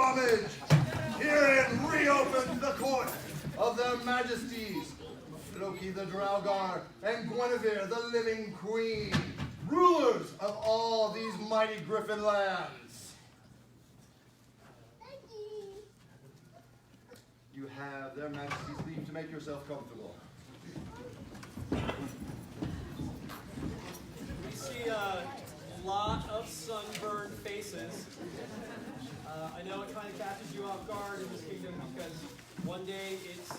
homage. Herein reopens the court of their majesties, Loki the Draugr and Guinevere the living queen, rulers of all these mighty griffin lands. You have their majesty's leave to make yourself comfortable. We see a lot of sunburned faces. I know it kind of catches you off guard in this kingdom because one day it's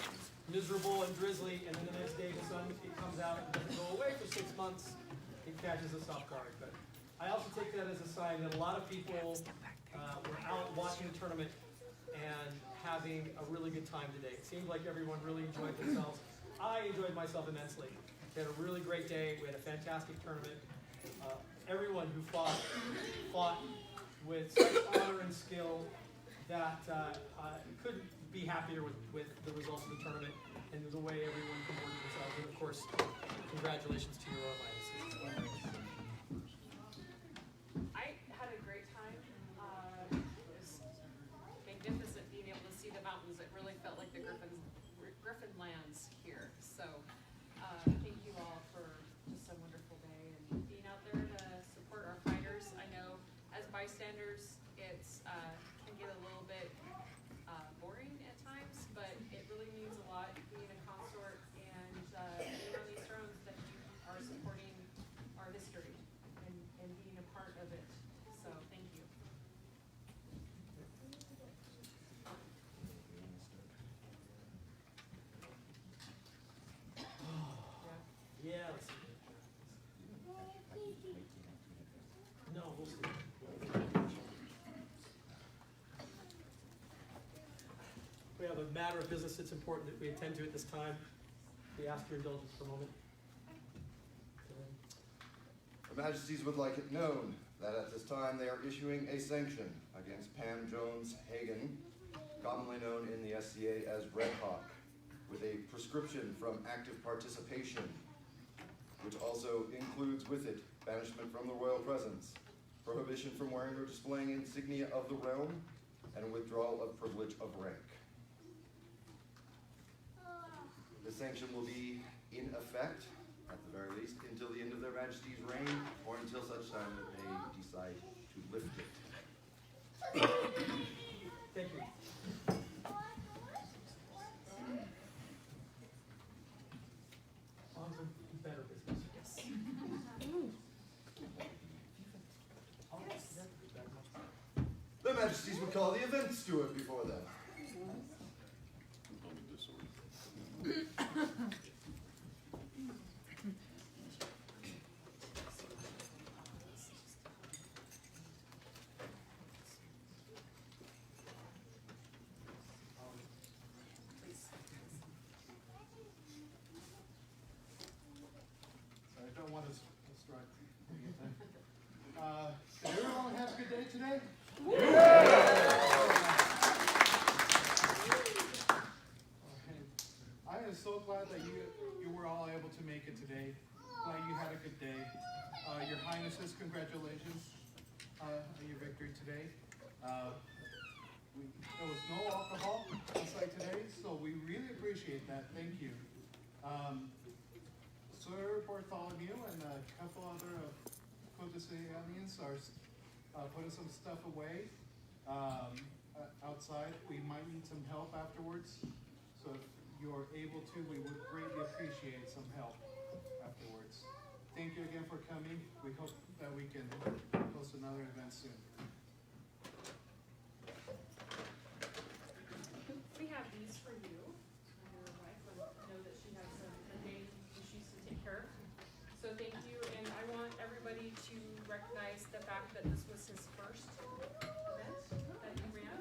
miserable and drizzly, and then the next day the sun comes out and doesn't go away for 6 months. It catches us off guard. But I also take that as a sign that a lot of people were out watching the tournament and having a really good time today. It seemed like everyone really enjoyed themselves. I enjoyed myself immensely. We had a really great day. We had a fantastic tournament. Everyone who fought with such honor and skill that couldn't be happier with the results of the tournament and the way everyone comported themselves. And of course, congratulations to your Royal Highnesses as well. I had a great time. It was magnificent being able to see the mountains. It really felt like the Griffin lands here. So thank you all for just a wonderful day and being out there to support our fighters. I know as bystanders, it's can get a little bit boring at times, but it really means a lot being a consort and being on these thrones that you are supporting our history and being a part of it. So thank you. Yeah, let's see. No, we'll see. We have a matter of business that's important that we attend to at this time. We ask your indulgence for a moment. Her Majesties would like it known that at this time they are issuing a sanction against Pam Jones Hagen, commonly known in the SCA as Red Hawk, with a prescription from active participation, which also includes with it banishment from the royal presence, prohibition from wearing or displaying insignia of the realm, and withdrawal of privilege of rank. The sanction will be in effect, at the very least, until the end of their Majesty's reign, or until such time that they decide to lift it. Thank you. On to better business. Their Majesties would call the event steward before them. I don't want to start. Did everyone have a good day today? I am so glad that you were all able to make it today. Glad you had a good day. Your Highnesses, congratulations on your victory today. There was no alcohol on site today, so we really appreciate that. Thank you. Sir Bartholomew and a couple other Codicillians are putting some stuff away outside. We might need some help afterwards, so if you're able to, we would greatly appreciate some help afterwards. Thank you again for coming. We hope that we can host another event soon. We have these for you. Your wife will know that she has some mundane issues to take care of. So thank you, and I want everybody to recognize the fact that this was his first event that he ran.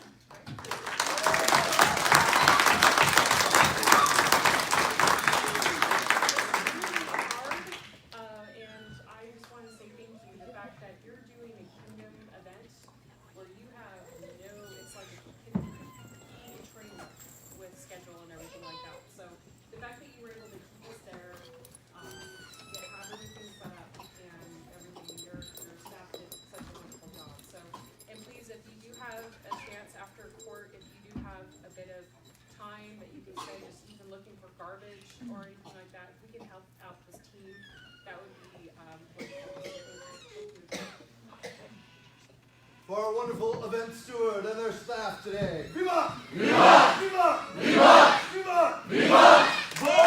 And I just want to say thank you. The fact that you're doing a kingdom event where you have it's like a training with schedule and everything like that. So the fact that you were able to keep us there, have everything set up and everything, your staff did such a wonderful job. So, and please, if you do have a chance after salvage or anything like that, if we can help out this team, that would be wonderful. For our wonderful event steward and their staff today. Viva! Viva! Viva! Viva! Viva! Viva!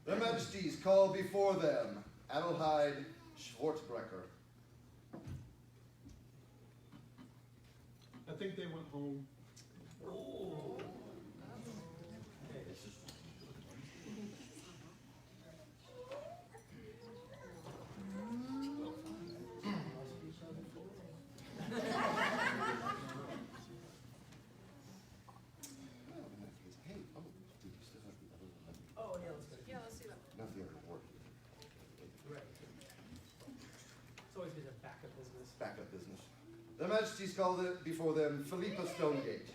Their Majesties call before them Adelheid Schwarzbrecher. I think they went home. Yeah, let's do that. Not the other word. It's always been a backup business. Backup business. Their Majesties call before them Philippa Stonegate.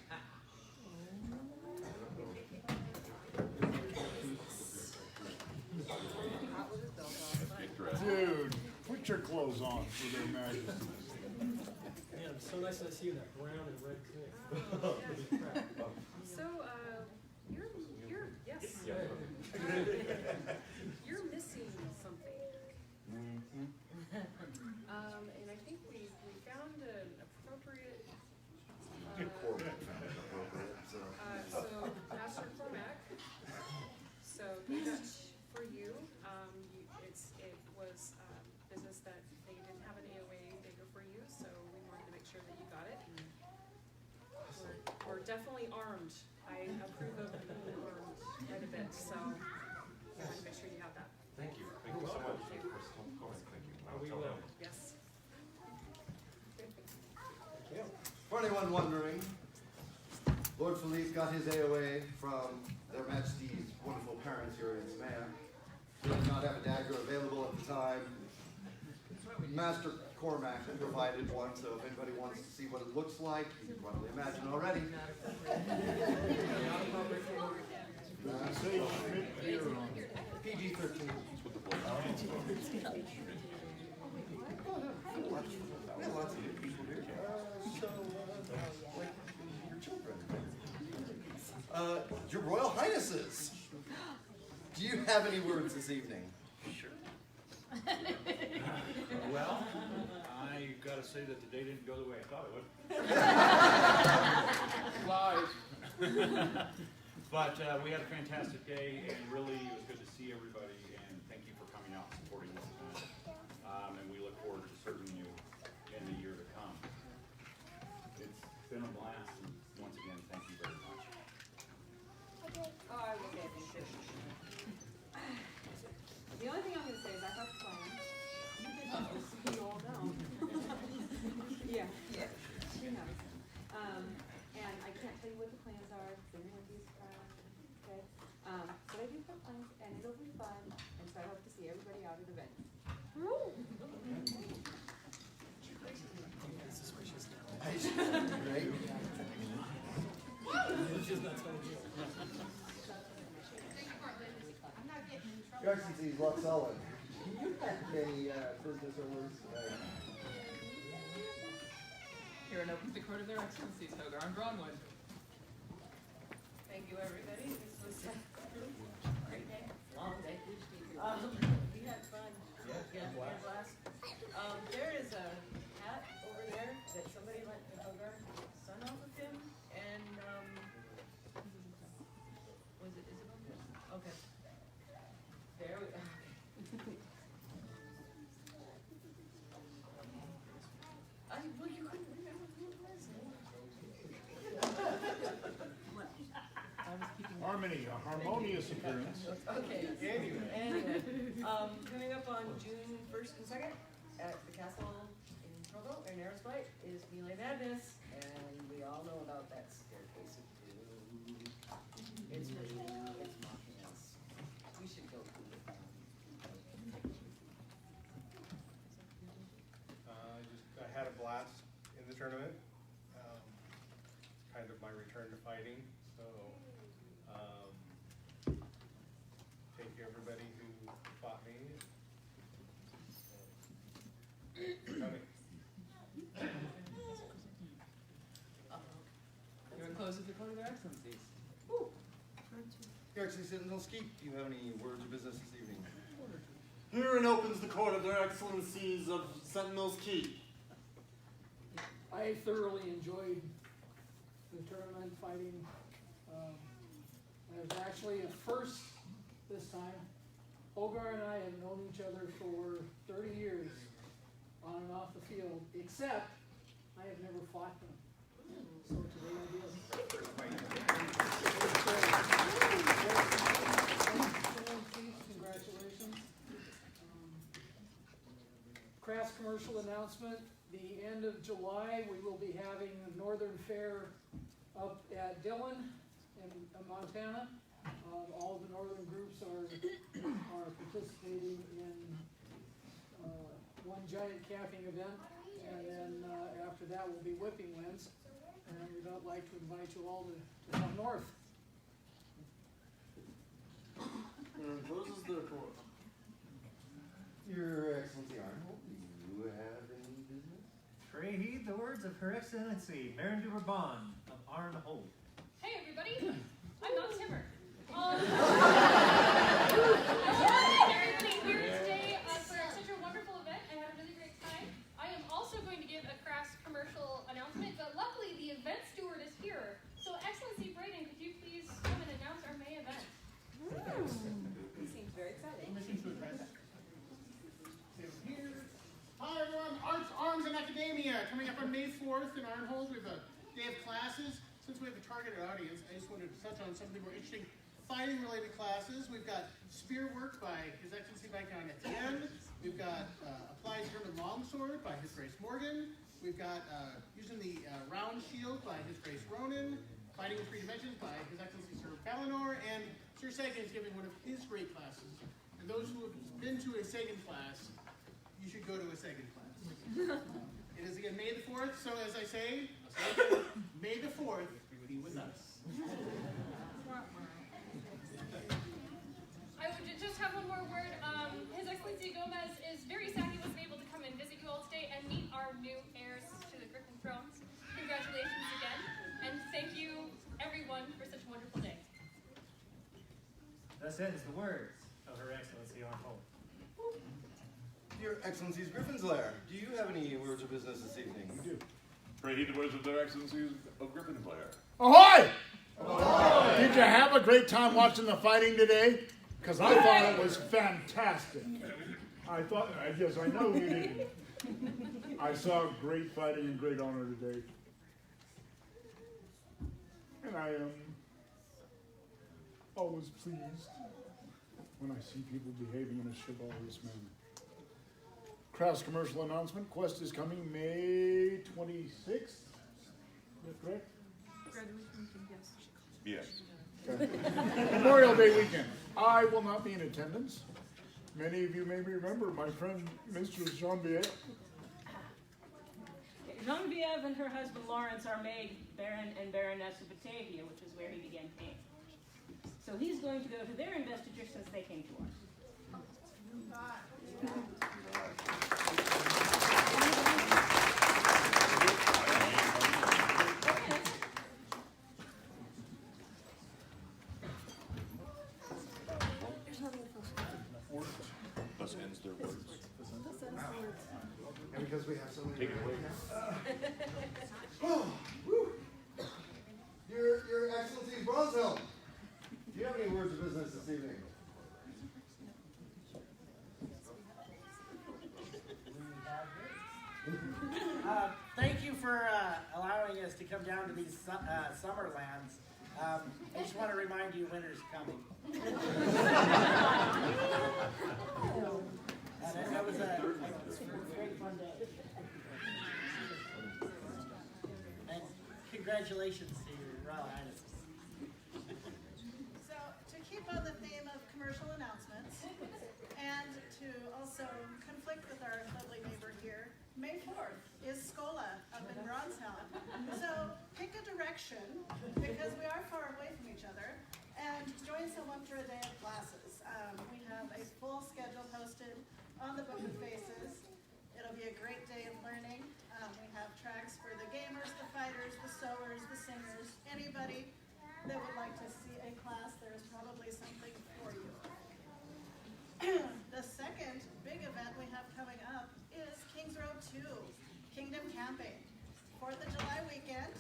Dude, put your clothes on for their majesties. Man, it's so nice to see you in that brown and red tunic. So, yes. You're missing something. And I think we found an appropriate, Cormac found it appropriate, so. so Master Cormac, so that's for you. It was business that they didn't have an AOA bigger for you, so we wanted to make sure that you got it. And we're definitely armed. I approve of being armed quite a bit, so we want to make sure you have that. Thank you. Thank you so much. Thank you. We will. Yes. For anyone wondering, Lord Philippe got his AOA from their Majesty's wonderful parents here in Samaya. He did not have a dagger available at the time. Master Cormac provided one, so if anybody wants to see what it looks like, you can probably imagine already. Say Schmidt here on it. PG-13. We have lots of new people here. Like your children. Your Royal Highnesses, do you have any words this evening? Well, I gotta say that the day didn't go the way I thought it would. Lies. But we had a fantastic day, and really it was good to see everybody, and thank you for coming out and supporting this event. And we look forward to serving you in the year to come. It's been a blast, and once again, thank you very much. Oh, I will get you too. The only thing I'm gonna say is I have a plan. You did not just so you all know. Yeah, she knows. And I can't tell you what the plans are, then we'll be surprised, okay? But I do have plans, and it'll be fun, and so I hope to see everybody out at the venue. Great. She's not telling you. Your Excellencies, Lux Sullen. Do you have any business or words today? Here and open the court of their excellencies, Hogar and Bronwood. Thank you, everybody. This was a great day. Long day. We had fun. Yeah, we had a blast. There is a hat over there that somebody let the Hogar son off of him, and was it Isabel? Okay. There we go. Well, you couldn't remember who it was. Harmony, a harmonious appearance. Okay. Anyway, coming up on June 1st and 2nd at the castle in Provo, or Narrowslight, is Melee Madness, and we all know about that staircase of doom. It's mocking us. We should go cool it down. fighting. So, thank you everybody who fought me. For coming. You want to close with the code of their excellencies? Your Excellency Sentinels Keep, do you have any words of business this evening? Herein opens the court of their excellencies of Sentinel's Keep. I thoroughly enjoyed the tournament fighting. It was actually a first this time. Hogar and I have known each other for 30 years on and off the field, except I have never fought him. So today I did. Congratulations. Crafts commercial announcement. The end of July, we will be having a Northern Fair up at Dillon in Montana. All of the northern groups are participating in one giant camping event, and then after that will be whipping winds. And we'd like to invite you all to come north. And closes the court. Your Excellency Arnold, do you have any business? Pray heed the words of Her Excellency Baron de Bourbon of Arnhold. Hey everybody, I'm not Timmer. Everybody here today for such a wonderful event. I had a really great time. I am also going to give a crafts commercial announcement, but luckily the event steward is here. So Excellency Braden, could you please come and announce our May event? He seems very excited. Hi everyone, Arts, Arms, and Academia coming up on May 4th in Arnhold. We have a day of classes. Since we have a targeted audience, I just wanted to touch on some of the more interesting fighting-related classes. We've got Spear Work by His Excellency Viscount Etienne. We've got Applied German Longsword by His Grace Morgan. We've got Using the Round Shield by His Grace Ronan. Fighting in Three Dimensions by His Excellency Sir Valinor. And Sir Sagan is giving one of his great classes. And those who have been to a Sagan class, you should go to a Sagan class. It is again May the 4th, so as I say, May the 4th be with us. I would just have one more word. His Excellency Gomez is very sad he wasn't able to come and visit you all today and meet our new heirs to the Griffin thrones. Congratulations again, and thank you everyone for such a wonderful day. Thus ends the words of Her Excellency Arnhold. Your Excellency's Griffin's Lair, do you have any words of business this evening? We do. Pray heed the words of their excellencies of Griffin's Lair. Ahoy! Ahoy! Did you have a great time watching the fighting today? Because I thought it was fantastic. I know you did. I saw great fighting and great honor today. And I am always pleased when I see people behaving in a chivalrous manner. Crafts commercial announcement. Quest is coming May 26th. Is that correct? Yes. Okay. Memorial Day weekend. I will not be in attendance. Many of you may remember my friend, Mr. Jean-Pierre. Genevieve and her husband Lawrence are made Baron and Baroness of Batavia, which is where he began paying. So he's going to go to their investiture since they came to us. Thus ends their words. And because we have so many... Take it away. Oh, whew. Your Excellency's Bronzehelm, do you have any words of business this evening? Thank you for allowing us to come down to these summer lands. I just want to remind you winter's coming. That was a great fun day. And congratulations to your Royal Highness. So, to keep on the theme of commercial announcements, and to also conflict with our lovely neighbor here, May 4th is Scola up in Bronzehelm. So, pick a direction, because we find someone for a day of classes. We have a full schedule posted on the Book of Faces. It'll be a great day of learning. We have tracks for the gamers, the fighters, the sewers, the singers, anybody that would like to see a class, there is probably something for you. The second big event we have coming up is Kings Road 2, Kingdom Camping. 4th of July weekend.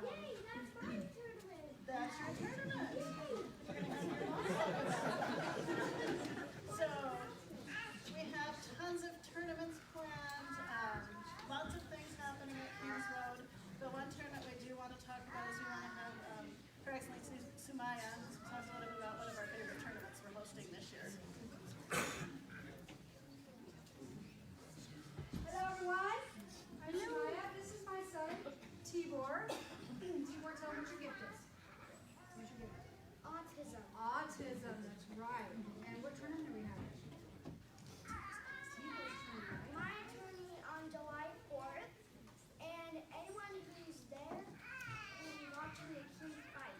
Yay, that's my tournament. That's your tournament. We're gonna have your mom talk about that. So, we have tons of tournaments planned, lots of things happening at Kings Road. The one tournament we do want to talk about is we want to have Her Excellency Sumaya talk a little bit about one of our favorite tournaments we're hosting this year. Hello everyone, I'm Sumaya. This is my son, Tibor. Tibor, tell him what your gift is. What's your gift? Autism. Autism, that's right. And what tournament are we having? Tibor's tournament, right? My tournament on July 4th, and anyone who's there will be watching the king fight.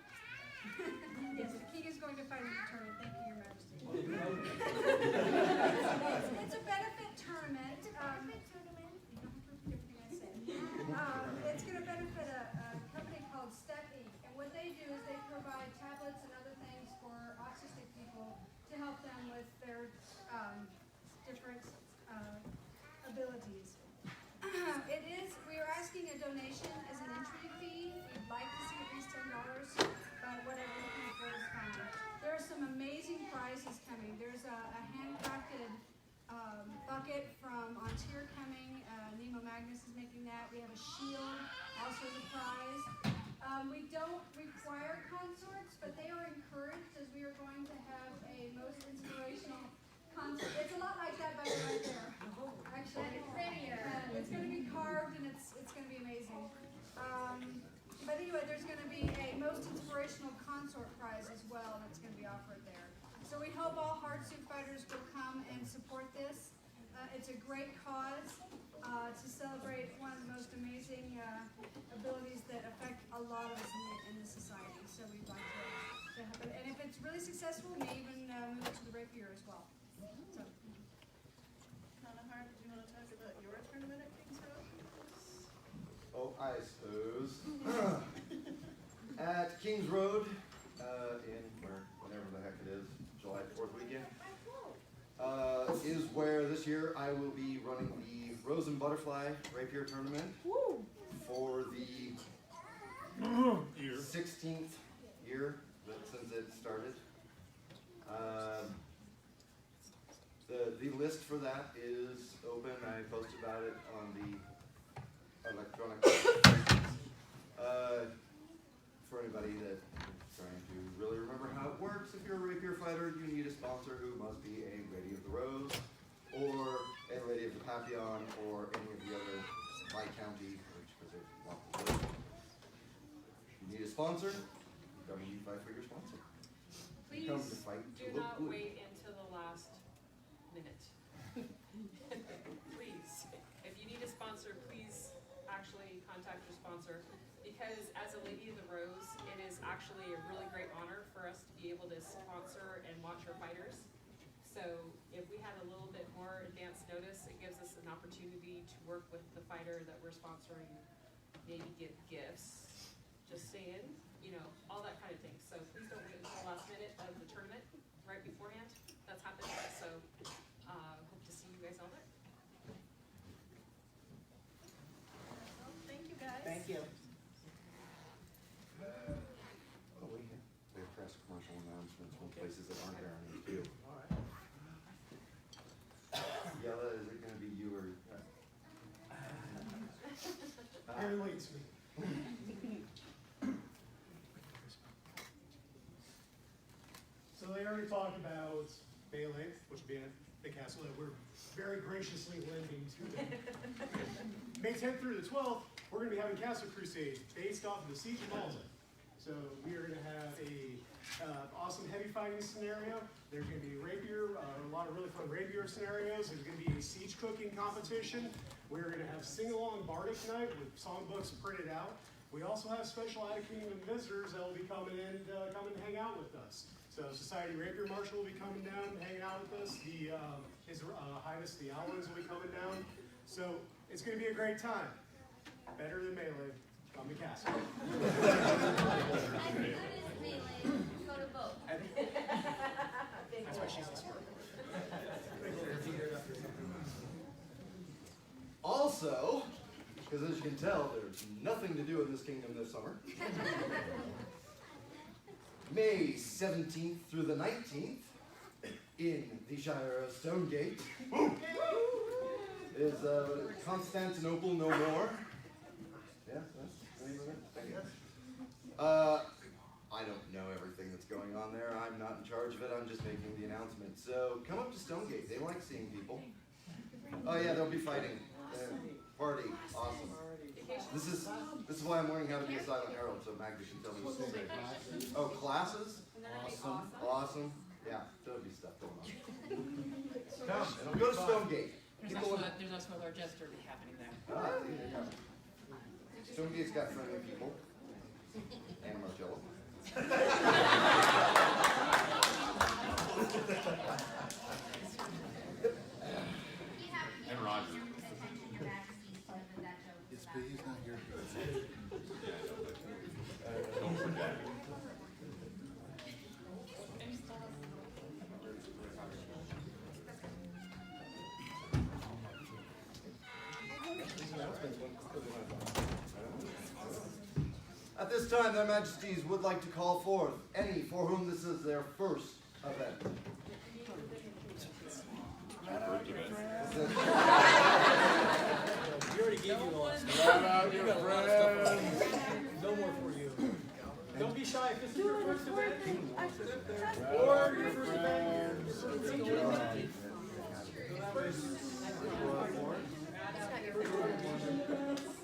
Yes, the king is going to fight in the tournament. Thank you, Your Majesty. It's a benefit tournament. It's a benefit tournament. You don't have to repeat everything I said. It's going to benefit a company called Step Inc. And what they do is they provide tablets and other things for autistic people to help them with their different abilities. We are asking a donation as an entry fee. We'd like to see at least $10, but whatever we can afford is fine. There are some amazing prizes coming. There's a handcrafted bucket from Ontier coming. Nemo Magnus is making that. We have a shield, also as a prize. We don't require consorts, but they are encouraged as we are going to have a most inspirational consort. It's a lot like that bucket right there. Actually, it's going to be carved and it's going to be amazing. But anyway, there's going to be a most inspirational consort prize as well that's going to be offered there. So we hope all hardsuit fighters will come and support this. It's a great cause to celebrate one of the most amazing abilities that affect a lot of us in the society. So we'd like to have it. And if it's really successful, we may even move it to the rapier as well. So. Konrad, did you want to talk about your tournament at Kings Road? Oh, I suppose. At Kings Road, whenever the heck it is, July 4th weekend, is where this year I will be running the Rose and Butterfly Rapier Tournament for the 16th year since it started. The list for that is open. I posted about it on the electronic for anybody that is trying to really remember how it works. If you're a rapier fighter, you need a sponsor who must be a Lady of the Rose, or a Lady of the Papillon, or any of the other Viscounty, because they've lots of those. If you need a sponsor, you come and you fight for your sponsor. Please You come to fight to do look not good. wait until the last minute. Please, if you need a sponsor, please actually contact your sponsor, because as a Lady of the Rose, it is actually a really great honor for us to be able to sponsor and watch our fighters. So if we had a little bit more advance notice, it gives us an opportunity to work with the fighter that we're sponsoring, maybe give gifts, just saying, all that kind of thing. So please don't wait until the last minute of the tournament, right beforehand. That's happened, so hope to see you guys all there. Well, thank you guys. Thank you. Oh, we have press commercial announcements from places that aren't guaranteed too. All right. Yella, is it going to be you or? Very late, sweet. So they already talked about Bay Lake, which will be at the castle that we're very graciously lending to them. May 10th through the 12th, we're going to be having Castle Crusade based off of the Siege of Malta. So we are going to have a awesome heavy fighting scenario. There's going to be rapier, a lot of really fun rapier scenarios. There's going to be a siege cooking competition. We're going to have sing-along bardic night with songbooks printed out. We also have special out-of-kingdom visitors that will be coming in, come and hang out with us. So Society Rapier Marshal will be coming down and hanging out with us. His Highness the Owlins will be coming down. So it's going to be a great time. Better than Melee. Come to Castle. As good as Melee, go to both. That's why she's a smart. Also, because as you can tell, there's nothing to do in this kingdom this summer. May 17th through the 19th, in the Shire of Stonegate, is Constantinople No More. Yeah, that's the name of it. Thank you. I don't know everything that's going on there. I'm not in charge of it. I'm just making the announcement. So come up to Stonegate. They like seeing people. Oh yeah, they'll be fighting. Party. Awesome. This is why I'm learning how to be a silent herald, so Magda can tell me what's going on. Oh, classes? Awesome. Awesome. Yeah, there'll be stuff going on. Come, and I'll go to Stonegate. There's also a large derby happening there. Ah, see, there you go. Stonegate's got friendly people. And Marcello. And Roger. He's not here. Don't forget. At this time, their majesties would like to call forth any for whom this is their first event. We already gave you all that stuff. Shout out You your got a lot of stuff on friends. there. No more for you. Don't be shy if this is your first event. Or your first event.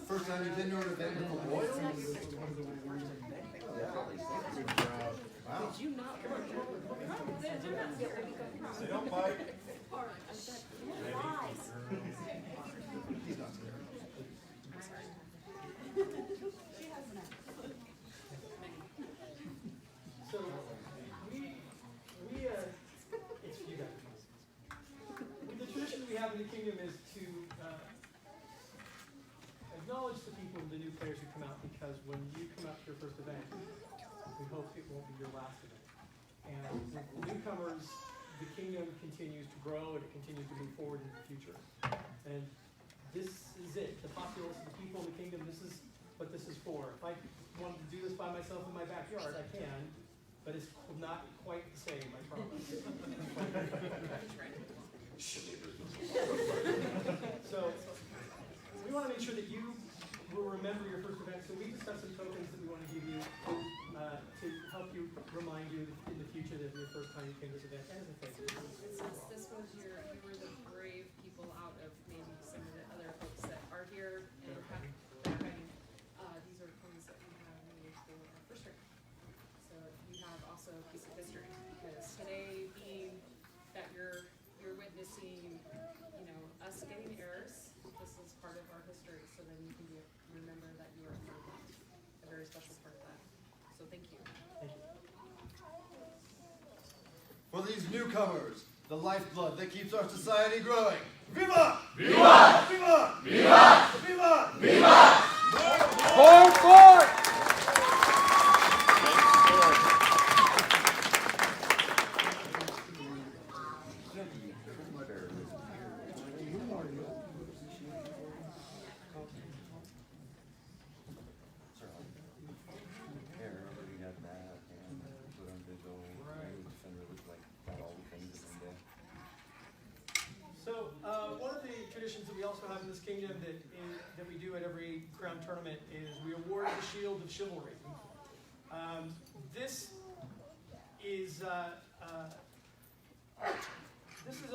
First time you've been to an event with the Royals? Wow. Did you not? They don't bite. He's not scared. So, it's you guys. The tradition we have in the kingdom is to acknowledge the people, the new players who come out, because when you come out to your first event, we hope it won't be your last event. And with newcomers, the kingdom continues to grow and it continues to move forward in the future. And this is it. The populace, the people in the kingdom, this is what this is for. If I wanted to do this by myself in my backyard, I can, but it's not quite the same, I promise. So, we want to make sure that you will remember your first event, so we just have some tokens that we want to give you to help you, remind you in the future that your first time you came to this event, as a thank you. This was you were the brave people out of maybe some of the other folks that are here and have backing. These are things that we have made for our first year. So you have also a piece of history, because today being that you're witnessing, us getting heirs, this is part of our history, so then you can remember that you are part of that, a very special part of that. So thank you. Thank you. For these newcomers, the lifeblood that keeps our society growing. Viva! Viva! Viva! Viva! Viva! Viva! Forward, forward! One of the traditions that we also have in this kingdom that we do at every crown tournament is we award the Shield of Chivalry. This is a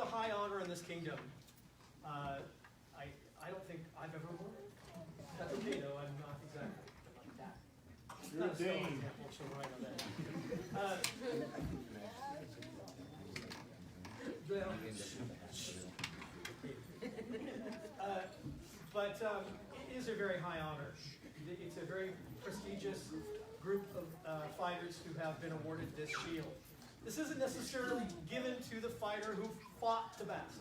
high honor in this kingdom. I don't think I've ever worn it. That's okay though. I'm not exactly like that. You're a Not so Dane. example, so right on that. But it is a very high honor. It's a very prestigious group of fighters who have been awarded this shield. This isn't necessarily given to the fighter who fought the best.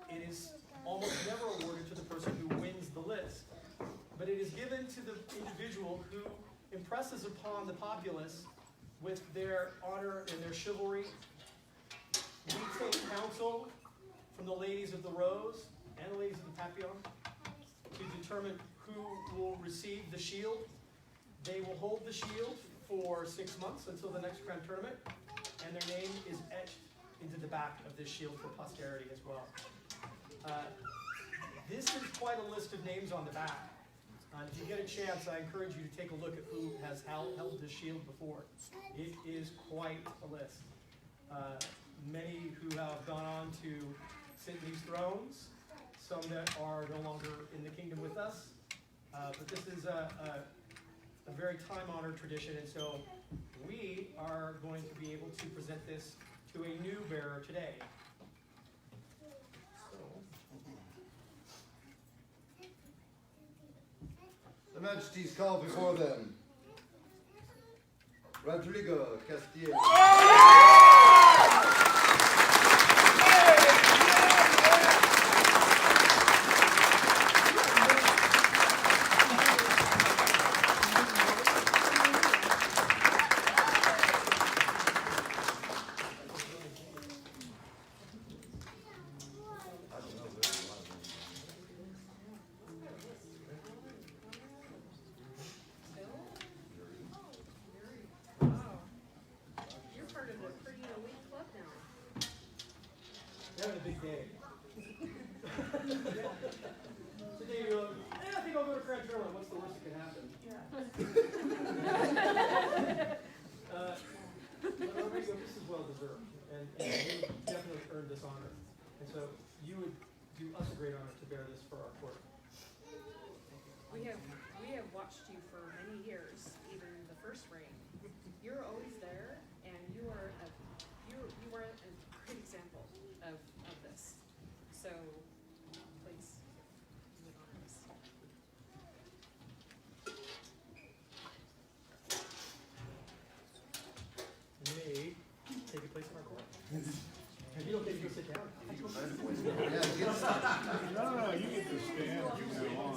It is almost never awarded to the person who wins the list. But it is given to the individual who impresses upon the populace with their honor and their chivalry. We take counsel from the ladies of the Rose and the ladies of the Papillon to determine who will receive the shield. They will hold the shield for 6 months until the next Grand Tournament, and their name is etched into the back of this shield for posterity as well. This is quite a list of names on the back. If you get a chance, I encourage you to take a look at who has held this shield before. It is quite a list. Many who have gone on to sit in these thrones, some that are no longer in the kingdom with us. But this is a very time-honored tradition, and so we are going to be able to present this to a new bearer today. The Majesties call before them Rodrigo Castillo. Having a big day. Today you're like, I think I'll go to Grand Tournament. What's the worst that can happen? Rodrigo, this is well deserved, and you definitely earned this honor. And so you would do us a great honor to bear this for our court. We have watched you for many years, even the first reign. You're always there, and you are a great example of this. So please, you would honor us. You may take a place in our court. You don't get to go sit down. No, you get to stand from now on.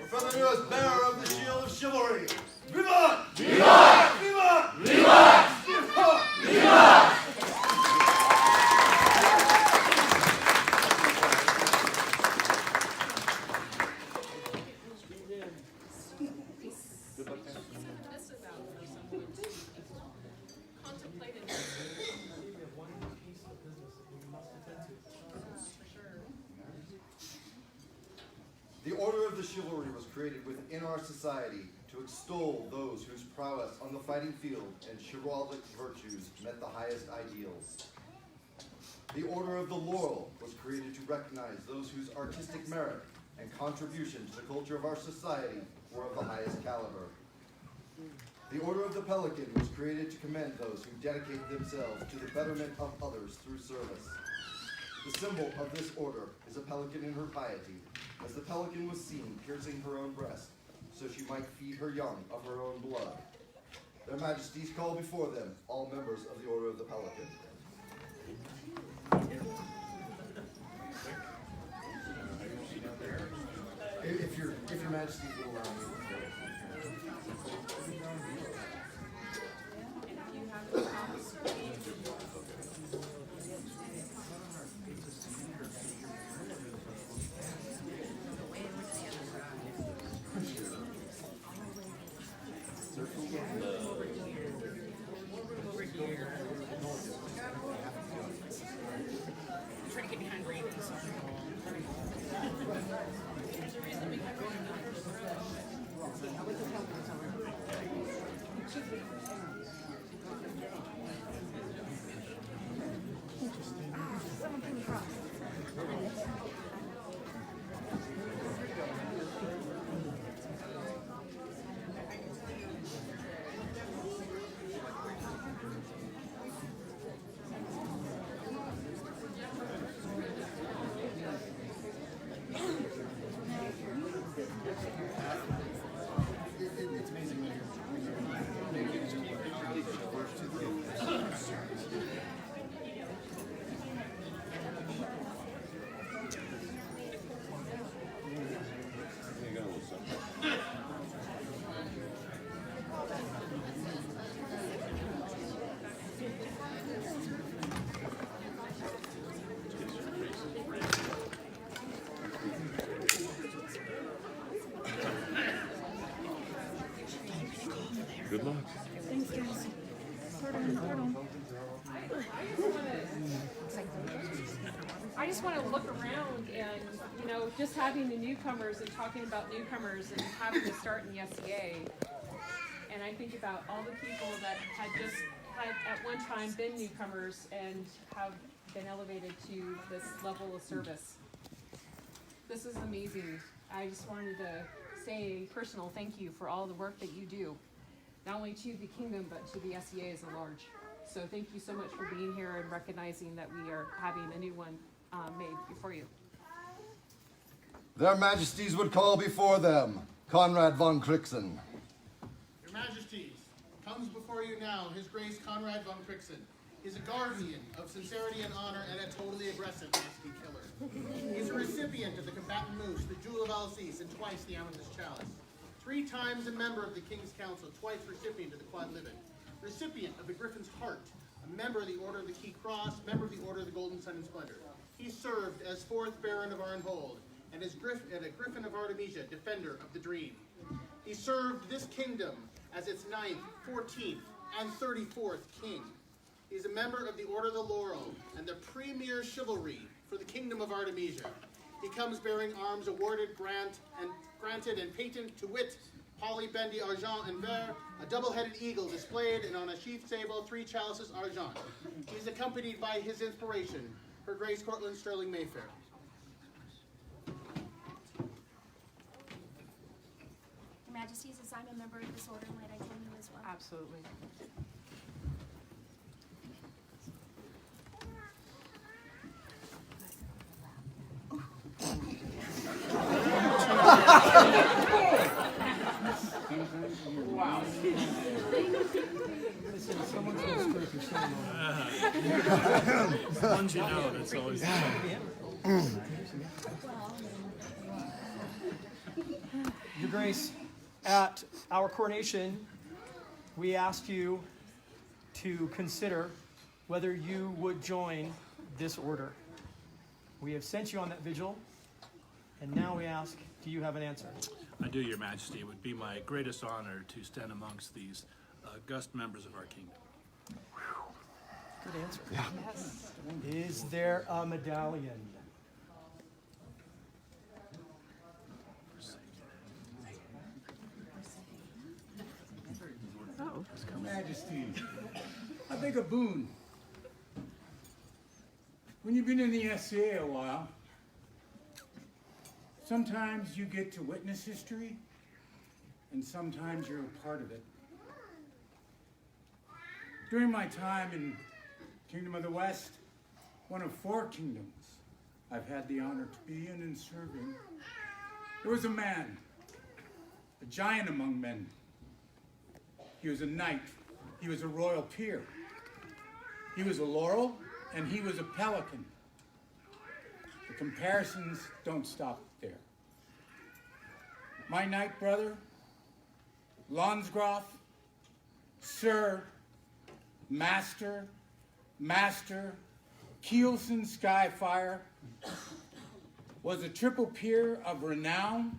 From the newest bearer of the Shield of Chivalry, Vivat! Vivat! Vivat! Vivat! Vivat! This is out for someone to contemplate and We have one piece of business that we must attend to. for sure. The Order of the Chivalry was created within our society to extol those whose prowess on the fighting field and chivalric virtues met the highest ideals. The Order of the Laurel was created to recognize those whose artistic merit and contribution to the culture of our society were of the highest caliber. The Order of the Pelican was created to commend those who dedicate themselves to the betterment of others through service. The symbol of this order is a pelican in her piety, as the pelican was seen piercing her own breast, so she might feed her young of her own blood. Their Majesties call before them all members of the Order of the Pelican. If your Majesties will allow me. Try to get behind Randy. I just want to look around and, you know, just having the newcomers and talking about newcomers and having to start in the SCA. And I think about all the people that had at one time been newcomers and have been elevated to this level of service. This is amazing. I just wanted to say a personal thank you for all the work that you do, not only to the kingdom, but to the SCA as a large. So thank you so much for being here and recognizing that we are having a new one made before you. Their Majesties would call before them Konrad von Krixen. Your Majesties, comes before you now His Grace Konrad von Krixen. He's a guardian of sincerity and honor and a totally aggressive nasty killer. He's a recipient of the combatant moose, the Jewel of Alsace, and twice the Amethyst Chalice. 3 times a member of the King's Council, twice recipient of the Quad Libet. Recipient of the Griffin's Heart, a member of the Order of the Key Cross, member of the Order of the Golden Sun and Splendor. He served as 4th Baron of Arnhold and as a Griffin of Artemisia, Defender of the Dream. He served this kingdom as its 9th, 14th, and 34th king. He's a member of the Order of the Laurel and the premier chivalry for the Kingdom of Artemisia. He comes bearing arms awarded, granted, and patent to wit, Holly, Bendy, Argent, and Vert, a double-headed eagle displayed, and on a sheathed sable, 3 chalices Argent. He's accompanied by his inspiration, Her Grace Cortland Sterling Mayfair. Your Majesties, as I'm a member of this order, might I join you as well? Absolutely. Wow. Someone's gonna screw up your ceremony. Once you know, that's always Your Grace, at our coronation, we asked you to consider whether you would join this order. We have sent you on that vigil, and now we ask, do you have an answer? I do, Your Majesty. It would be my greatest honor to stand amongst these august members of our kingdom. Good answer. Yeah. Yes. Is there a medallion? Oh, Majesty, I beg a boon. When you've been in the SCA a while, sometimes you get to witness history, and sometimes you're a part of it. During my time in Kingdom of the West, one of 4 kingdoms I've had the honor to be in and serving, there was a man, a giant among men. He was a knight. He was a royal peer. He was a laurel, and he was a pelican. The comparisons don't stop there. My knight brother, Landsgraf, Sir, Master, Kielsen Skyfire, was a triple peer of renown,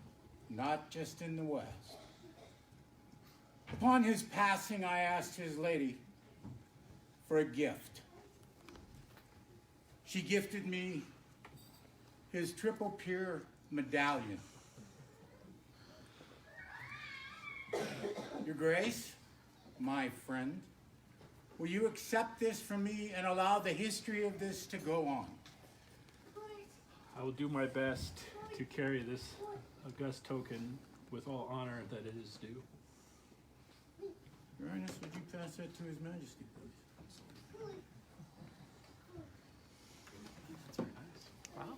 not just in the West. Upon his passing, I asked his lady for a gift. She gifted me his triple peer medallion. Your Grace, my friend, will you accept this from me and allow the history of this to go on? I will do my best to carry this august token with all honor that it is due. Your Highness, would you pass that to His Majesty, please? That's very nice. Wow.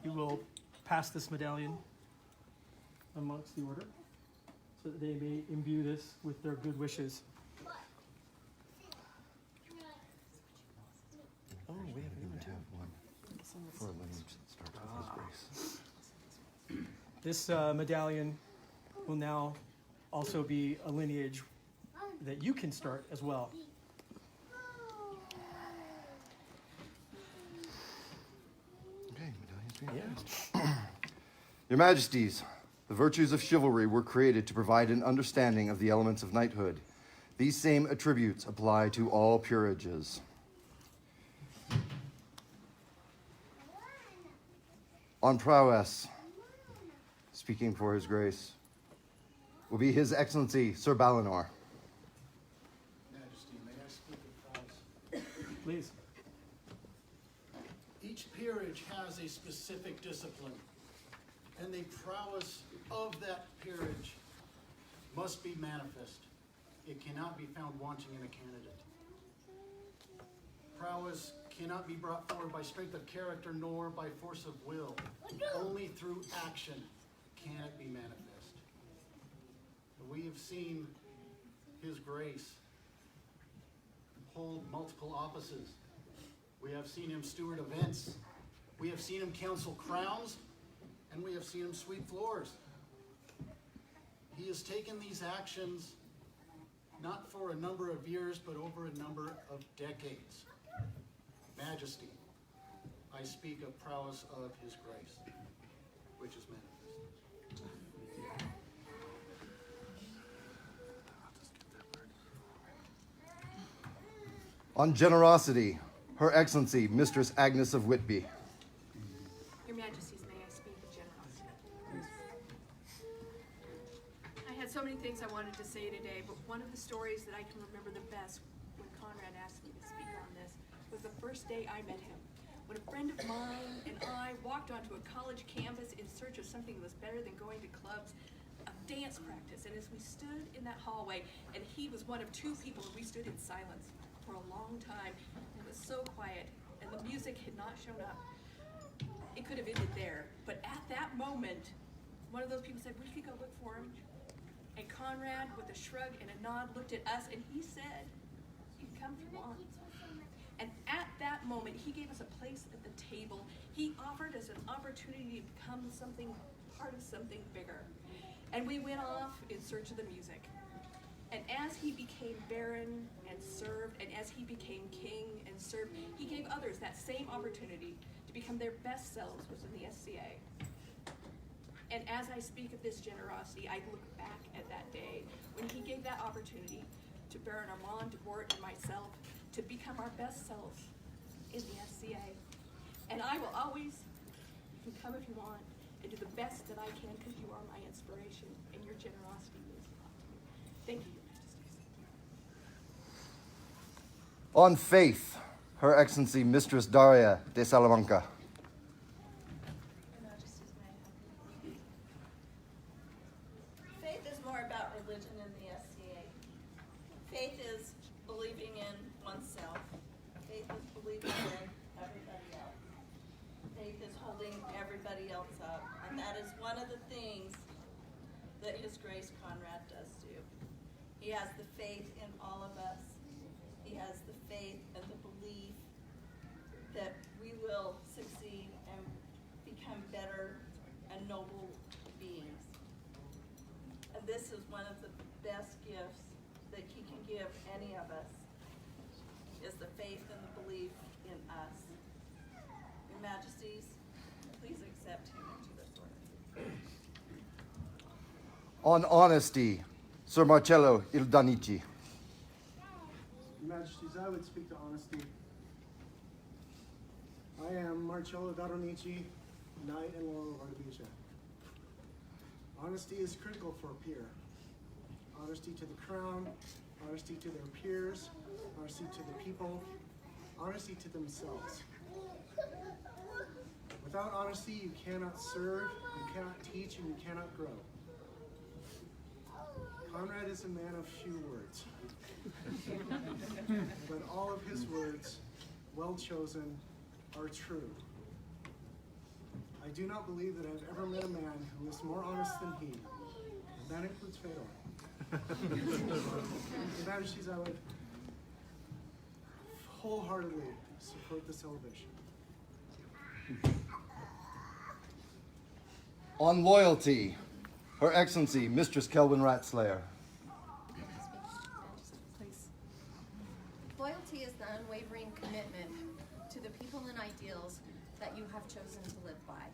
You will pass this medallion amongst the order so that they may imbue this with their good wishes. Oh, we have one for lineage that starts with His Grace. This medallion will now also be a lineage that you can start as well. Okay, medallion's being placed. Your Majesties, the virtues of chivalry were created to provide an understanding of the elements of knighthood. These same attributes apply to all peerages. On prowess, speaking for His Grace, will be His Excellency Sir Balinor. Majesty, may I speak of prowess? Please. Each peerage has a specific discipline, and the prowess of that peerage must be manifest. It cannot be found wanting in a candidate. Prowess cannot be brought forward by strength of character nor by force of will. Only through action can it be manifest. We have seen His Grace hold multiple offices. We have seen Him steward events. We have seen Him counsel crowns, and we have seen Him sweep floors. He has taken these actions not for a number of years, but over a number of decades. Majesty, I speak of prowess of His Grace, which is manifest. On generosity, Her Excellency, Mistress Agnes of Whitby. Your Majesties, may I speak of generosity? I had so many things I wanted to say today, but one of the stories that I can remember the best when Konrad asked me to speak on this was the first day I met him. When a friend of mine and I walked onto a college campus in search of something that was better than going to clubs, a dance practice, and as we stood in that hallway, and he was one of two people, and we stood in silence for a long time. It was so quiet, and the music had not shown up. It could have ended there, but at that moment, one of those people said, we could go look for him. And Konrad, with a shrug and a nod, looked at us, and he said, you can come if you want. And at that moment, he gave us a place at the table. He offered us an opportunity to become something, part of something bigger. And we went off in search of the music. And as he became baron and served, and as he became king and served, he gave others that same opportunity to become their best selves within the SCA. And as I speak of this generosity, I look back at that day when he gave that opportunity to Baron Armand, de Bort, and myself to become our best selves in the SCA. And I will always, you can come if you want, and do the best that I can because you are my inspiration, and your generosity means a lot to me. Thank you, Your Majesties. On faith, Her Excellency, Mistress Daria de Salamanca. Faith is more about religion in the SCA. Faith is believing in oneself. Faith is believing in everybody else. Faith is holding everybody else up. And that is one of the things that His Grace Konrad does do. He has the faith in all of us. He has the faith and the belief that we will succeed and become better and noble beings. And this is one of the best gifts that he can give any of us, is the faith and the belief in us. Your Majesties, please accept him into this order. On honesty, Sir Marcello Ildanici. Your Majesties, I would speak to honesty. I am Marcello D'Aronici, Knight and Laurel of Artemisian. Honesty is critical for a peer. Honesty to the crown, honesty to their peers, honesty to the people, honesty to themselves. Without honesty, you cannot serve, you cannot teach, and you cannot grow. Konrad is a man of few words, but all of his words, well chosen, are true. I do not believe that I've ever met a man who is more honest than he, and that includes Fedor. Your Majesties, I would wholeheartedly support this elevation. On loyalty, Her Excellency, Mistress Kelvin Ratslayer. Please. Loyalty is the unwavering commitment to the people and ideals that you have chosen to live by.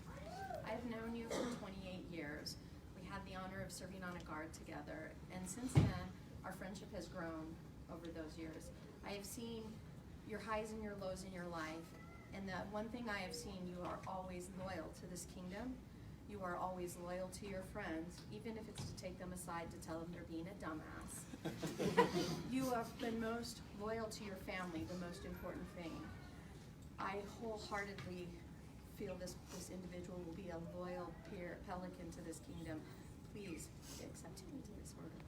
I've known you for 28 years. We had the honor of serving on a guard together, and since then, our friendship has grown over those years. I have seen your highs and your lows in your life, And the one thing I have seen, you are always loyal to this kingdom. You are always loyal to your friends, even if it's to take them aside to tell them they're being a dumbass. You have been most loyal to your family, the most important thing. I wholeheartedly feel this individual will be a loyal Pelican to this kingdom. Please accept him into this order.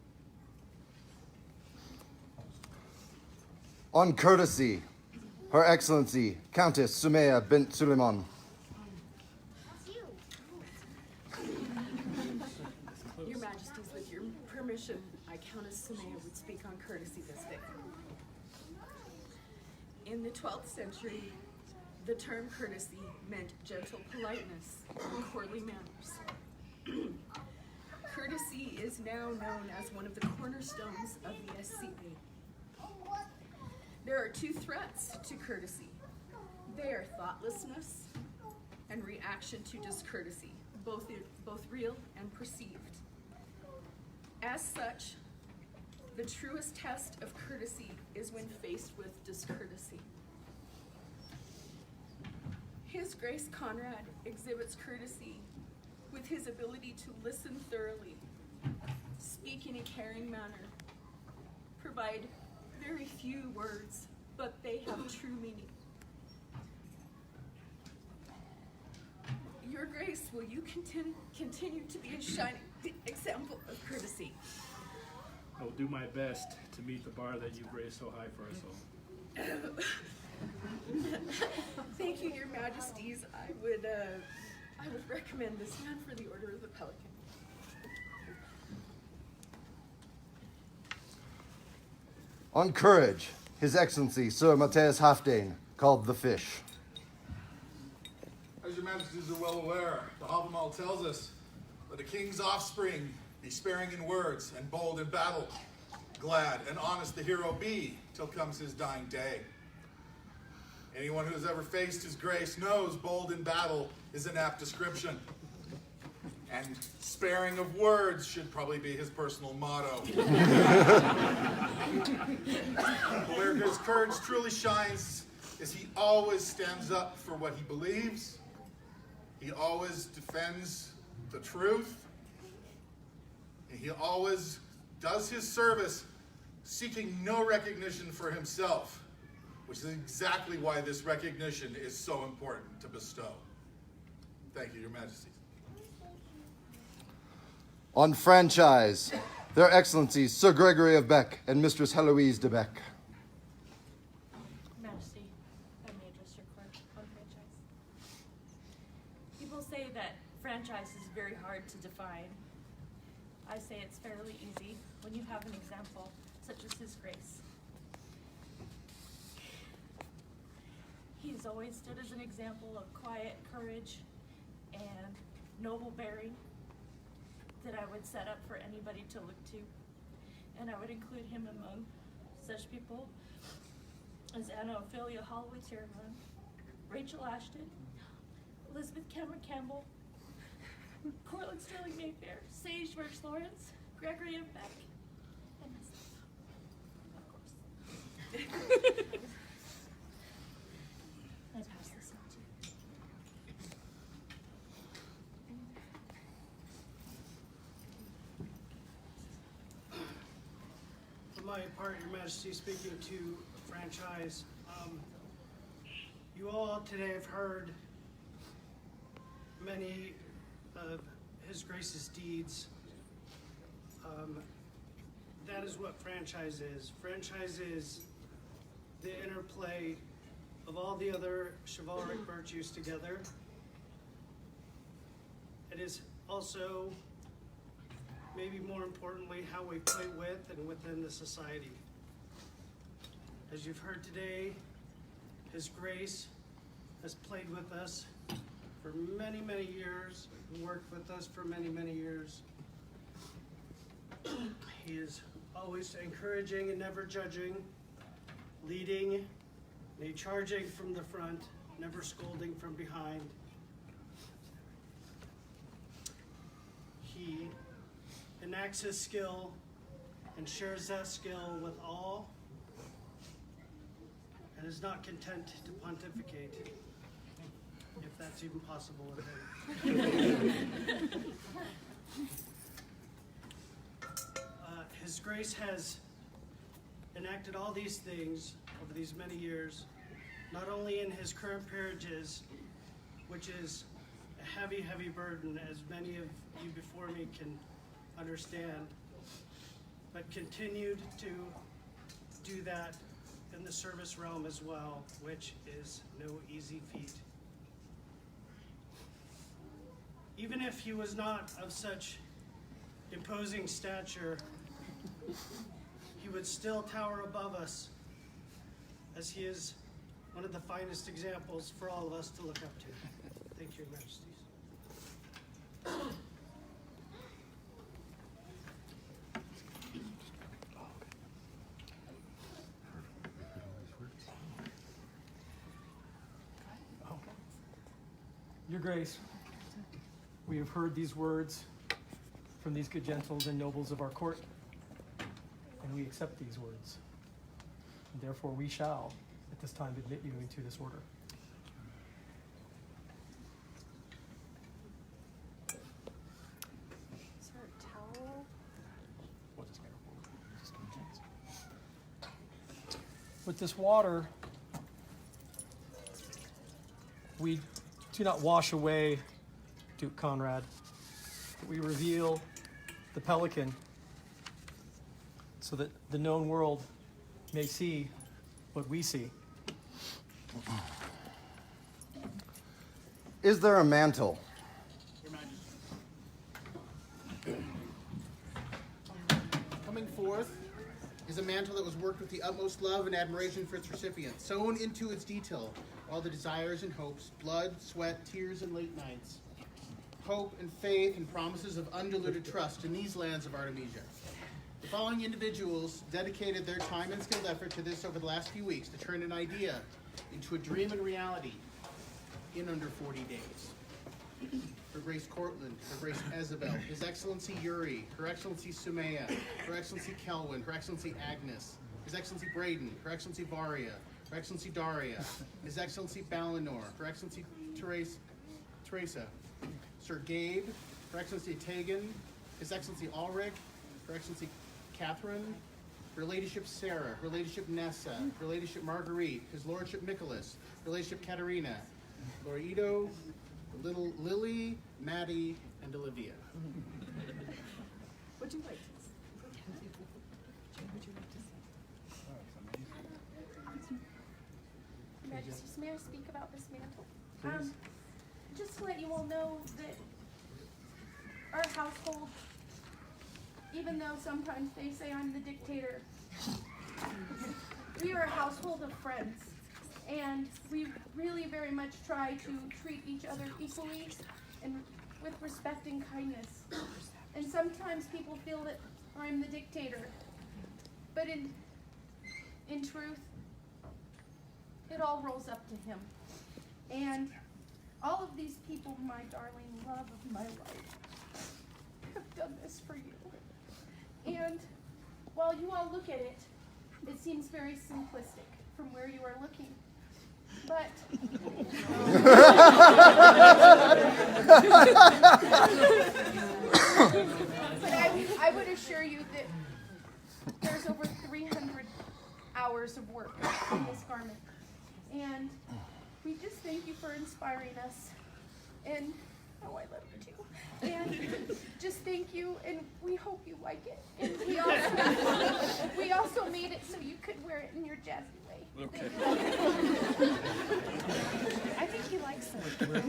On courtesy, Her Excellency, Countess Sumaya bint Suleiman. Your Majesties, with your permission, I, Countess Sumaya, would speak on courtesy this day. In the 12th century, the term courtesy meant gentle politeness and courtly manners. Courtesy is now known as one of the cornerstones of the SCA. There are two threats to courtesy. They are thoughtlessness and reaction to discourtesy, both real and perceived. As such, the truest test of courtesy is when faced with discourtesy. His Grace Konrad exhibits courtesy with his ability to listen thoroughly, speak in a caring manner, provide very few words, but they have true meaning. Your Grace, will you continue to be a shining example of courtesy? I will do my best to meet the bar that you've raised so high for us all. Thank you, Your Majesties. I would recommend this man for the Order of the Pelican. On courage, His Excellency Sir Matthias Halfdane, called the Fish. As your Majesties are well aware, the Havamal tells us that a king's offspring be sparing in words and bold in battle, glad and honest the hero be till comes his dying day. Anyone who has ever faced his grace knows bold in battle is an apt description. And sparing of words should probably be his personal motto. Where his courage truly shines is he always stands up for what he believes. He always defends the truth. And he always does his service seeking no recognition for himself, which is exactly why this recognition is so important to bestow. Thank you, Your Majesty. On franchise, Their Excellencies Sir Gregory of Beck and Mistress Heloise de Beck. Majesty, I may address your court on franchise. People say that franchise is very hard to define. I say it's fairly easy when you have an example such as His Grace. He's always stood as an example of quiet courage and noble bearing that I would set up for anybody to look to. And I would include him among such people as Anna Ophelia Holloway Tierman, Rachel Ashton, Elizabeth Cameron Campbell, Cortland Sterling Mayfair, Sage Birch Lawrence, Gregory of Beck, and myself, of course. I pass this on to you. For my part, Your Majesty, speaking to franchise, you all today have heard many of His Grace's deeds. That is what franchise is. Franchise is the interplay of all the other chivalric virtues together. It is also, maybe more importantly, how we play with and within the society. As you've heard today, His Grace has played with us for many, many years, and worked with us for many, many years. He is always encouraging and never judging, leading, and charging from the front, never scolding from behind. He enacts his skill and shares that skill with all, and is not content to pontificate. that's even possible with him. His Grace has enacted all these things over these many years, not only in his current peerages, which is a heavy, heavy burden, as many of you before me can understand, but continued to do that in the service realm as well, which is no easy feat. Even if he was not of such imposing stature, he would still tower above us, as he is one of the finest examples for all of us to look up to. Thank you, Your Majesties. Your Grace, we have heard these words from these good gentles and nobles of our court, and we accept these words. And therefore we shall, at this time, admit you into this order. Sir, towel. With this water, we do not wash away Duke Konrad, but we reveal the Pelican so that the known world may see what we see. Is there a mantle? Your Majesty. Coming forth is a mantle that was worked with the utmost love and admiration for its recipient, sewn into its detail all the desires and hopes, blood, sweat, tears, and late nights, hope and faith and promises of undiluted trust in these lands of Artemisia. The following individuals dedicated their time and skilled effort to this over the last few weeks to turn an idea into a dream and reality in under 40 days. Her Grace Cortland, Her Grace Isabel, His Excellency Yuri, Her Excellency Sumaya, Her Excellency Kelwin, Her Excellency Agnes, His Excellency Braden, Her Excellency Varia, Her Excellency Daria, His Excellency Balinor, Her Excellency Teresa, Sir Gabe, Her Excellency Tegan, His Excellency Ulrich, Her Excellency Catherine, Her Ladyship Sarah, Her Ladyship Nessa, Her Ladyship Marguerite, His Lordship Nicholas, Her Ladyship Katerina, Lorido, little Lily, Maddie, and Olivia. Would you like to say? Would you like to say? Your Majesty, may I speak about this mantle? Just to let you all know that our household, even though sometimes they say I'm the dictator, we are a household of friends. And we really very much try to treat each other equally and with respect and kindness. And sometimes people feel that I'm the dictator. But in truth, it all rolls up to him. And all of these people, my darling love of my life, have done this for you. And while you all look at it, it seems very simplistic from where you are looking. But I would assure you that there's over 300 hours of work in this garment. And we just thank you for inspiring us. And, oh, I love you too. And just thank you, and we hope you like it. And we also made it so you could wear it in your jazzy way. Okay. I think he likes it. We'll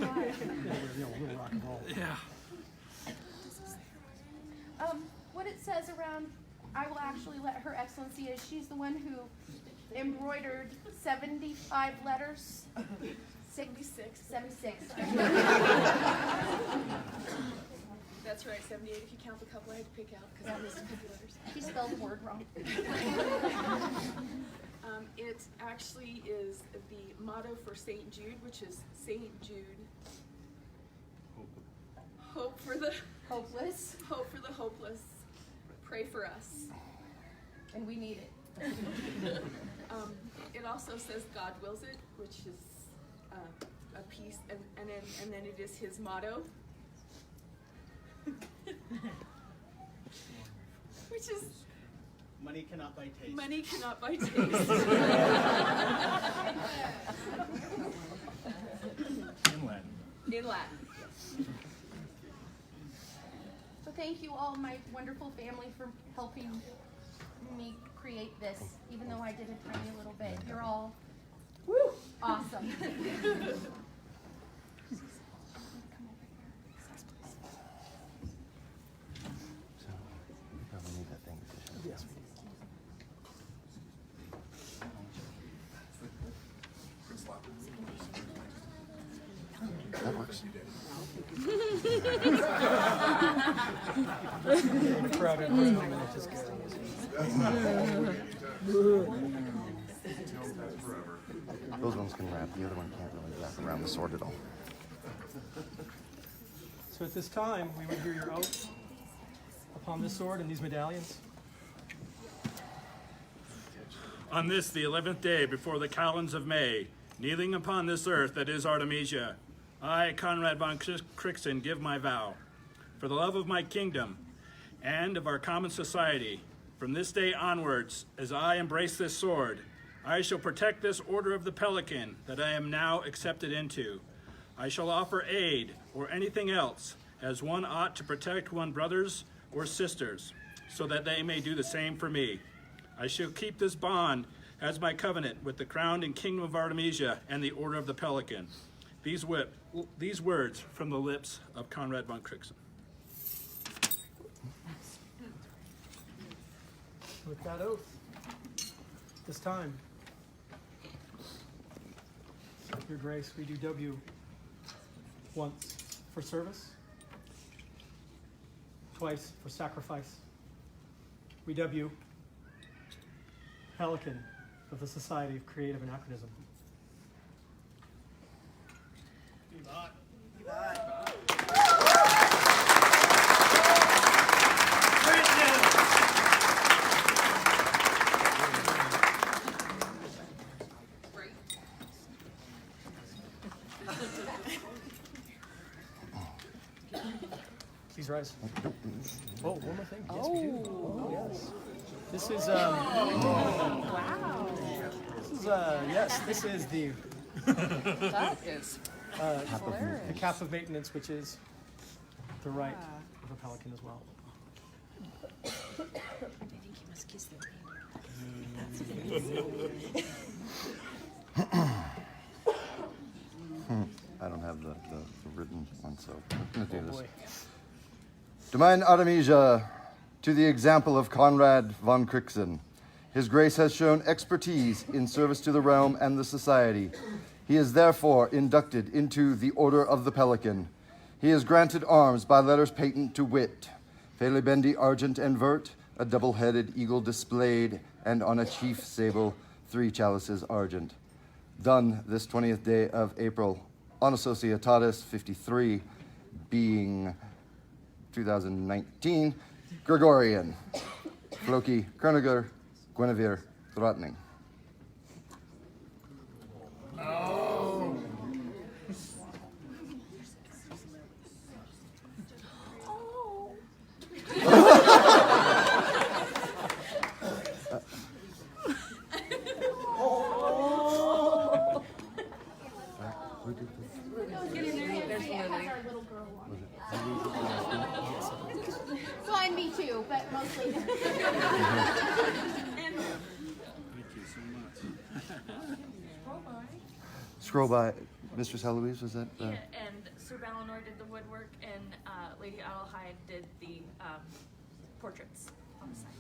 rock and roll. Yeah. What it says around, I will actually let Her Excellency, as she's the one who embroidered 75 letters. 76. That's right, 78 if you count the couple I had to pick out because I missed a couple letters. He spelled the word wrong. It actually is the motto for St. Jude, which is St. Jude. Hope for the hopeless. Hope for the hopeless. Pray for us. And we need it. It also says God wills it, which is a piece, and then it is his motto, which is Money cannot buy taste. money cannot buy taste. In Latin. In Latin. So thank you all, my wonderful family, for helping me create this, even though I did a tiny little bit. You're all awesome. Yes, that works. In a crowded room, and it just goes. Those ones can wrap. The other one can't really wrap around the sword at all. So at this time, we would hear your oath upon this sword and these medallions. On this, the 11th day before the calends of May, kneeling upon this earth that is Artemisia, I, Konrad von Krixen, give my vow. For the love of my kingdom and of our common society, from this day onwards, as I embrace this sword, I shall protect this order of the Pelican that I am now accepted into. I shall offer aid or anything else, as one ought to protect one's brothers or sisters, so that they may do the same for me. I shall keep this bond as my covenant with the crown and kingdom of Artemisia and the order of the Pelican. These words from the lips of Konrad von Krixen. With that oath, this time, Your Grace, we do dub you once for service, twice for sacrifice. We dub you Pelican of the Society of Creative Anachronism. Please rise. Oh, one more thing. Yes, we do. Oh, yes. This is wow. This is the That is hilarious. the cap of maintenance, which is the right of a Pelican as well. I think you must kiss the reindeer. I don't have the written one, so I'm going to do this. To mine Artemisia, to the example of Konrad von Krixen, His Grace has shown expertise in service to the realm and the society. He is therefore inducted into the Order of the Pelican. He is granted arms by letters patent to wit, Felibendi argent and vert, a double-headed eagle displayed, and on a chief sable 3 chalices argent. Done this 20th day of April, on Societatis 53, being 2019, Gregorian, Floki, Kerniger, Guinevere, Throttning. Oh. So and me too, but mostly. Thank you so much. Scroll by Mistress Eloise, was that? Yeah, and Sir Valinor did the woodwork, and Lady Adelheid did the portraits on the side.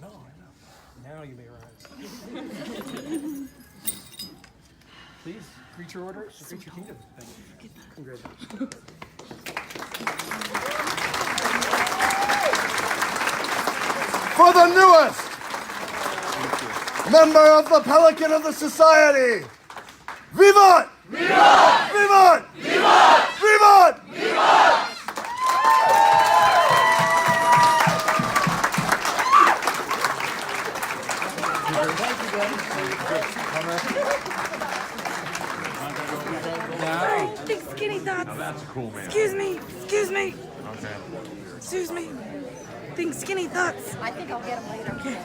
No, I know. Now you may rise. Please, greet your order, greet your kingdom. Thank you. Congratulations. For the newest member of the Pelican of the Society, Vivat! Vivat! Vivat! Vivat! Vivat! Vivat! thoughts? Now that's a cool man. Excuse me. Okay. Excuse me. Think skinny thoughts. I think I'll get them later. Okay.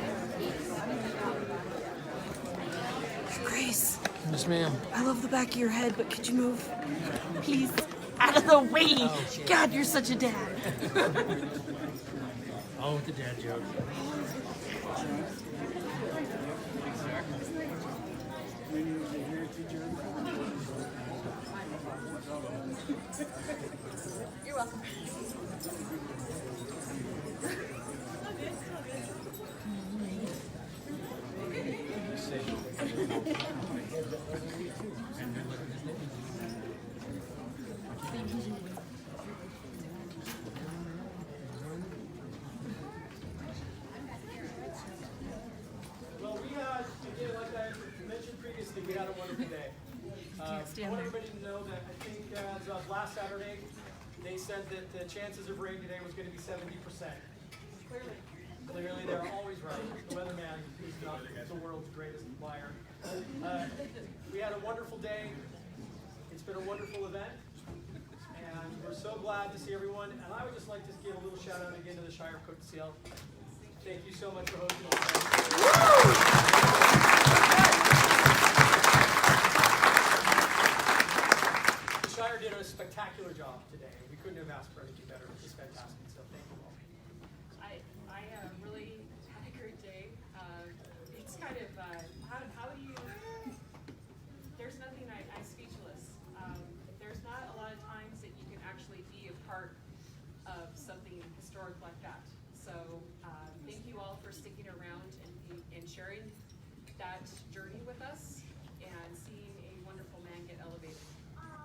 Grace. Yes, ma'am. I love the back of your head, but could you move? Please. Out of the way. Oh, shit. God, you're such a dad. Oh, the dad joke. You're welcome. Well, again, like I mentioned previously, we had a wonderful day. I want everybody to know that I think as of last Saturday, they said that the chances of rain today was going to be 70%. Clearly, they're always right. The weatherman is not the world's greatest liar. We had a wonderful day. It's been a wonderful event. And we're so glad to see everyone. And I would just like to give a little shout out again to the Shire Cook Seal. Thank you so much for hosting us. The Shire did a spectacular job today. We couldn't have asked for anything better. It was fantastic. So thank you all. I really had a great day. It's kind of, how do you, there's nothing, I'm speechless. There's not a lot of times that you can actually be a part of something historic like that. So thank you all for sticking around and sharing that journey with us and seeing a wonderful man get elevated.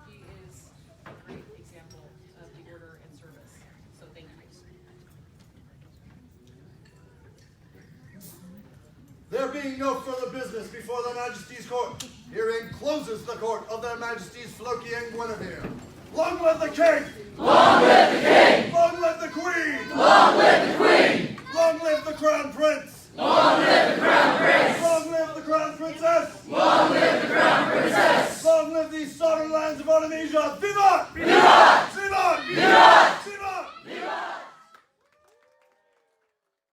He is a great example of the order and service. So thank you. There being no further business before their Majesty's court, herein closes the court of their Majesties Floki and Guinevere. Long live the king! Long live the king! Long live the queen! Long live the queen! Long live the crown prince! Long live the crown prince! Long live the crown princess! Long live the crown princess! Long live these sovereign lands of Artemisia! Viva!